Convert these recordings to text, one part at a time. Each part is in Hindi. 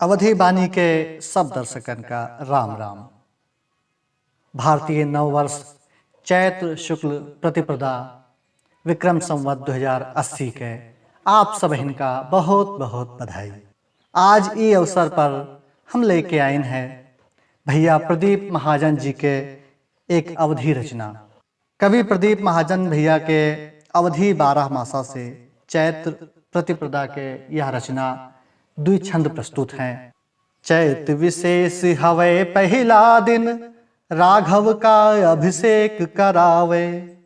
अवधी बानी के सब दर्शकन का राम राम। भारतीय नववर्ष चैत्र शुक्ल प्रतिपदा विक्रम संवत 2080 के आप सब इनका बहुत बहुत बधाई। आज इस अवसर पर हम लेके आए हैं भैया प्रदीप महाजन जी के एक अवधी रचना। कवि प्रदीप महाजन भैया के अवधी 12 मासा से चैत्र प्रतिपदा के यह रचना द्विछंद प्रस्तुत हैं। चैत विशेष हवे पहला दिन, राघव का अभिषेक करावे।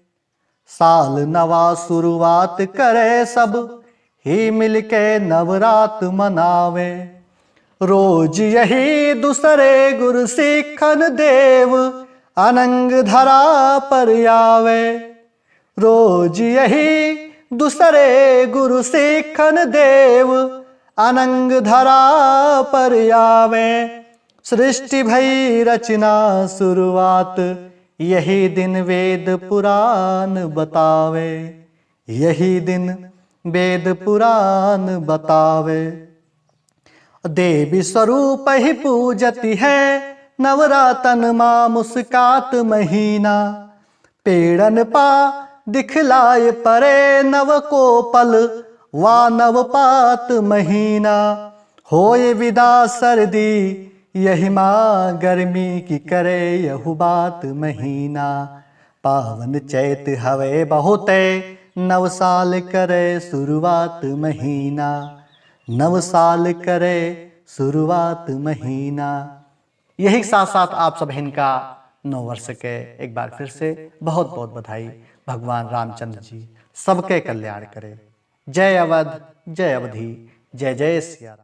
साल नवा शुरुआत करे सब, ही मिलके नवरात मनावे। रोज यही दूसरे गुरु सीखन देव, अनंग धरा पर आवे। रोज यही दूसरे गुरु सीखन देव, अनंग धरा पर आवे। सृष्टि भई रचना शुरुआत, यही दिन वेद पुराण बतावे। यही दिन वेद पुराण बतावे। देवी स्वरूप ही पूजती है, नवरातन माँ मुस्कात महीना। पेड़न पा दिखलाए परे, नव को पल वा नवपात महीना। होए विदा सर्दी, यही माँ गर्मी की करे यहु बात महीना। पावन चैत हवे बहुते, नव साल करे शुरुआत महीना। नव साल करे शुरुआत महीना। यही साथ साथ आप सब इनका नव वर्ष के एक बार फिर से बहुत बहुत बधाई। भगवान रामचंद्र जी सबके कल्याण करे। जय अवध, जय अवधी, जय जय सिया राम।